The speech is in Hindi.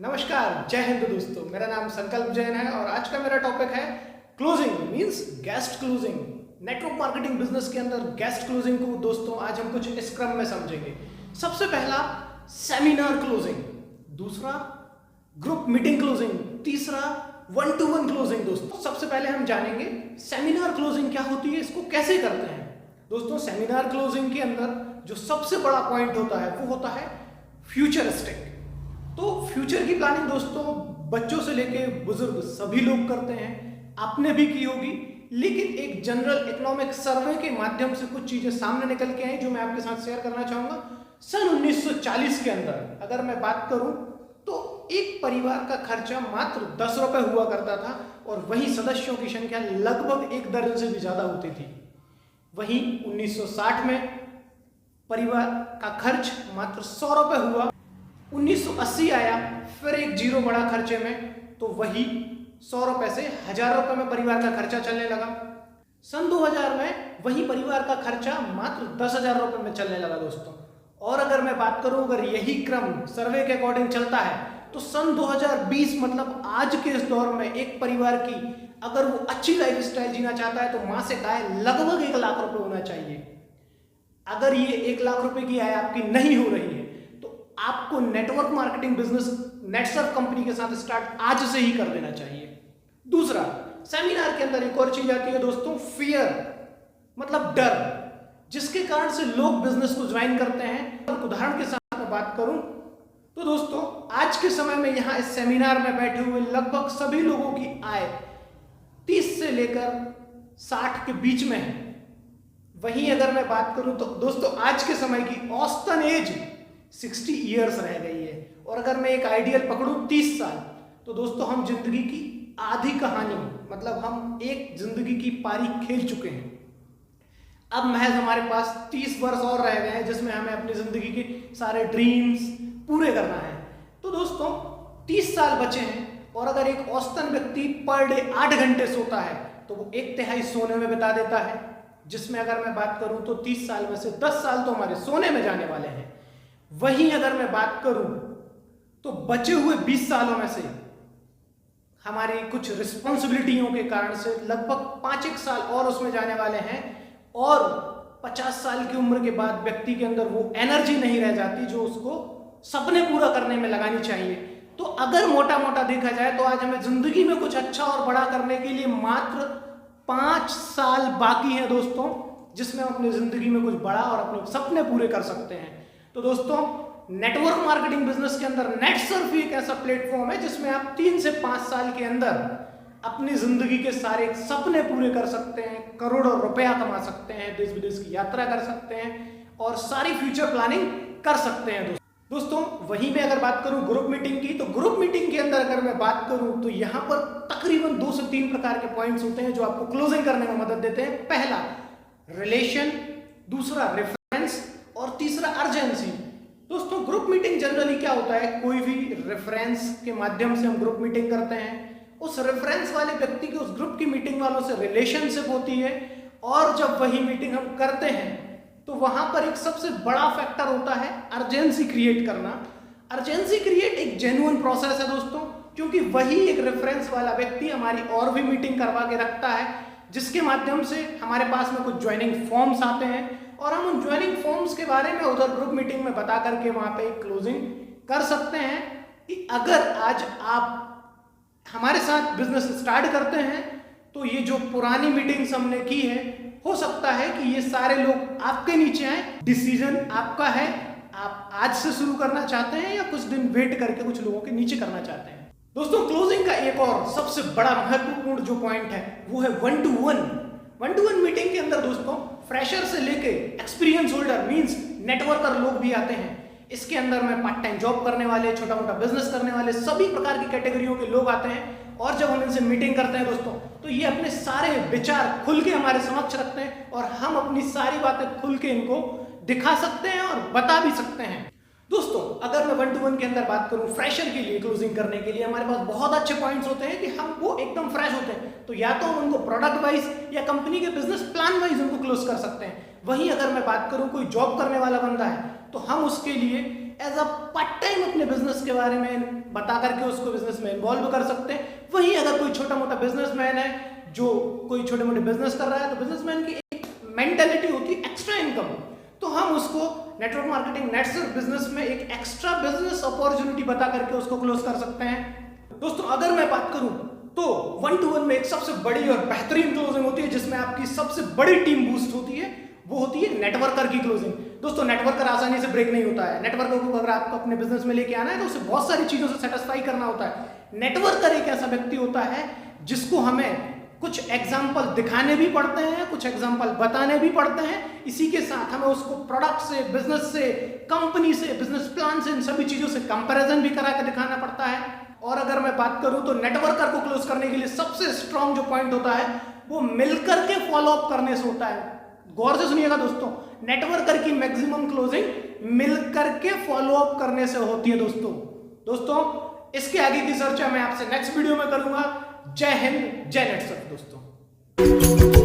नमस्कार, जय हिंद दोस्तों। मेरा नाम संकल्प जैन है और आज का मेरा टॉपिक है closing means guest closing. Network marketing business के अंदर गेस्ट क्लोजिंग को दोस्तों आज हम कुछ इस क्रम में समझेंगे। सबसे पहला सेमिनार क्लोजिंग, दूसरा ग्रुप मीटिंग क्लोजिंग, तीसरा 1-to-1 क्लोजिंग। दोस्तों सबसे पहले हम जानेंगे सेमिनार क्लोजिंग क्या होती है, इसको कैसे करते हैं। दोस्तों सेमिनार क्लोजिंग के अंदर जो सबसे बड़ा पॉइंट होता है वो होता है फ्यूचरिस्टिक। तो फ्यूचर की प्लानिंग दोस्तों बच्चों से लेके बुजुर्ग सभी लोग करते हैं, आपने भी की होगी। लेकिन एक जनरल इकोनॉमिक सर्वे के माध्यम से कुछ चीजें सामने निकल के आई जो मैं आपके साथ शेयर करना चाहूंगा। सन 1940 के अंदर अगर मैं बात करूं तो एक परिवार का खर्चा मात्र 10 रुपए हुआ करता था और वही सदस्यों की संख्या लगभग 1 दर्जन से भी ज्यादा होती थी। वहीं 1960 में परिवार का खर्च मात्र 100 रुपए हुआ। 1980 आया, फिर एक जीरो बढ़ा खर्चे में, तो वही 100 रुपए से 1000 रुपए में परिवार का खर्चा चलने लगा। सन 2000 में वही परिवार का खर्चा मात्र 10,000 रुपए में चलने लगा दोस्तों। और अगर मैं बात करूं, अगर यही क्रम सर्वे के अकॉर्डिंग चलता है तो सन 2020 मतलब आज के इस दौर में एक परिवार की अगर वो अच्छी लाइफ स्टाइल जीना चाहता है तो मासिक आय लगभग 1 लाख रुपए होना चाहिए। अगर ये 1 लाख रुपए की आय आपकी नहीं हो रही है आपको network marketing business Netsurf company के साथ स्टार्ट आज से ही कर देना चाहिए। दूसरा, सेमिनार के अंदर एक और चीज आती है दोस्तों, फियर मतलब डर, जिसके कारण से लोग बिजनेस को ज्वाइन करते हैं। उदाहरण के साथ मैं बात करूं तो दोस्तों आज के समय में यहां इस सेमिनार में बैठे हुए लगभग सभी लोगों की आय 30 से लेकर 60 के बीच में है। वहीं अगर मैं बात करूं तो दोस्तों आज के समय की औसतन एज 60 ईयर्स रह गई है। और अगर मैं एक आइडियल पकड़ूं 30 साल, तो दोस्तों हम जिंदगी की आधी कहानी मतलब हम एक जिंदगी की पारी खेल चुके हैं। अब महज हमारे पास 30 वर्ष और रह गए हैं जिसमें हमें अपनी जिंदगी के सारे ड्रीम्स पूरे करना है। तो दोस्तों 30 साल बचे हैं और अगर एक औसतन व्यक्ति पर डे 8 घंटे सोता है तो वो 1/3 सोने में बिता देता है। जिसमें अगर मैं बात करूं तो 30 साल में से 10 साल तो हमारे सोने में जाने वाले हैं। वहीं अगर मैं बात करूं तो बचे हुए 20 सालों में से हमारी कुछ रिस्पॉन्सिबिलिटियों के कारण से लगभग 5-1 साल और उसमें जाने वाले हैं और 50 साल की उम्र के बाद व्यक्ति के अंदर वो एनर्जी नहीं रह जाती जो उसको सपने पूरा करने में लगानी चाहिए। तो अगर मोटा मोटा देखा जाए तो आज हमें जिंदगी में कुछ अच्छा और बड़ा करने के लिए मात्र 5 साल बाकी है दोस्तों, जिसमें हम अपनी जिंदगी में कुछ बड़ा और अपने सपने पूरे कर सकते हैं। तो दोस्तों नेटवर्क मार्केटिंग बिजनेस के अंदर नेटसर्फ एक ऐसा प्लेटफॉर्म है जिसमें आप 3 से 5 साल के अंदर अपनी जिंदगी के सारे सपने पूरे कर सकते हैं, करोड़ों रुपया कमा सकते हैं, देश विदेश की यात्रा कर सकते हैं और सारी फ्यूचर प्लानिंग कर सकते हैं दोस्तों। वहीं में अगर बात करूं ग्रुप मीटिंग की, तो ग्रुप मीटिंग के अंदर अगर मैं बात करूं तो यहां पर तकरीबन 2 से 3 प्रकार के पॉइंट्स होते हैं जो आपको क्लोजिंग करने में मदद देते हैं। पहला रिलेशन, दूसरा रेफरेंस और तीसरा अर्जेंसी। दोस्तों ग्रुप मीटिंग जनरली क्या होता है, कोई भी रेफरेंस के माध्यम से हम ग्रुप मीटिंग करते हैं, उस रेफरेंस वाले व्यक्ति की उस ग्रुप की मीटिंग वालों से रिलेशनशिप होती है और जब वही मीटिंग हम करते हैं तो वहां पर एक सबसे बड़ा फैक्टर होता है अर्जेंसी क्रिएट करना। अर्जेंसी क्रिएट एक जेन्युइन प्रोसेस है दोस्तों, क्योंकि वही एक रेफरेंस वाला व्यक्ति हमारी और भी मीटिंग करवा के रखता है, जिसके माध्यम से हमारे पास में कुछ ज्वाइनिंग फॉर्म्स आते हैं और हम उन ज्वाइनिंग फॉर्म्स के बारे में उधर ग्रुप मीटिंग में बता करके वहां पे क्लोजिंग कर सकते हैं कि अगर आज आप हमारे साथ बिजनेस स्टार्ट करते हैं तो ये जो पुरानी मीटिंग्स हमने की है हो सकता है कि ये सारे लोग आपके नीचे आए। डिसीजन आपका है, आप आज से शुरू करना चाहते हैं या कुछ दिन वेट करके कुछ लोगों के नीचे करना चाहते हैं। दोस्तों क्लोजिंग का एक और सबसे बड़ा महत्वपूर्ण जो पॉइंट है वो है 1-to-1 मीटिंग के अंदर दोस्तों फ्रेशर से लेके एक्सपीरियंस होल्डर मींस नेटवर्कर लोग भी आते हैं। इसके अंदर में पार्ट टाइम जॉब करने वाले, छोटा मोटा बिजनेस करने वाले, सभी प्रकार की कैटेगरियों के लोग आते हैं और जब हम इनसे मीटिंग करते हैं दोस्तों तो ये अपने सारे विचार खुल के हमारे समक्ष रखते हैं और हम अपनी सारी बातें खुल के इनको दिखा सकते हैं और बता भी सकते हैं। दोस्तों अगर मैं 1-to-1 के अंदर बात करूं फ्रेशर के लिए क्लोजिंग करने के लिए हमारे पास बहुत अच्छे पॉइंट्स होते हैं कि हम वो एकदम फ्रेश होते हैं, तो या तो हम उनको प्रोडक्ट वाइज या कंपनी के बिजनेस प्लान वाइज उनको क्लोज कर सकते हैं। वहीं अगर मैं बात करूं कोई जॉब करने वाला बंदा है तो हम उसके लिए एज अ पार्ट टाइम अपने बिजनेस के बारे में बता करके उसको बिजनेस में इन्वॉल्व कर सकते हैं। वहीं अगर कोई छोटा मोटा बिजनेसमैन है जो कोई छोटे मोटे बिजनेस कर रहा है, तो बिजनेसमैन की एक मेंटेलिटी होती है एक्स्ट्रा इनकम, तो हम उसको नेटवर्क मार्केटिंग नेटवर्क बिजनेस में एक एक्स्ट्रा बिजनेस अपॉर्चुनिटी बता करके उसको क्लोज कर सकते हैं। दोस्तों अगर मैं बात करूं तो 1-to-1 में एक सबसे बड़ी और बेहतरीन क्लोजिंग होती है जिसमें आपकी सबसे बड़ी टीम बूस्ट होती है, वो होती है नेटवर्कर की क्लोजिंग। दोस्तों नेटवर्कर आसानी से ब्रेक नहीं होता है। नेटवर्कर को अगर आपको अपने बिजनेस में लेके आना है तो उसे बहुत सारी चीजों से सेटिस्फाई करना होता है। नेटवर्कर एक ऐसा व्यक्ति होता है जिसको हमें कुछ एग्जाम्पल दिखाने भी पड़ते हैं, कुछ एग्जाम्पल बताने भी पड़ते हैं, इसी के साथ हमें उसको प्रोडक्ट से, बिजनेस से, कंपनी से, बिजनेस प्लान से, इन सभी चीजों से कंपैरिजन भी करा के दिखाना पड़ता है। और अगर मैं बात करूं तो नेटवर्कर को क्लोज करने के लिए सबसे स्ट्रॉन्ग जो पॉइंट होता है वो मिलकर के फॉलो अप करने से होता है। गौर से सुनिएगा दोस्तों, नेटवर्कर की मैक्सिमम क्लोजिंग मिलकर के फॉलो अप करने से होती है। दोस्तों इसके आगे की चर्चा मैं आपसे नेक्स्ट वीडियो में करूंगा। जय हिंद, जय नेटवर्क दोस्तों।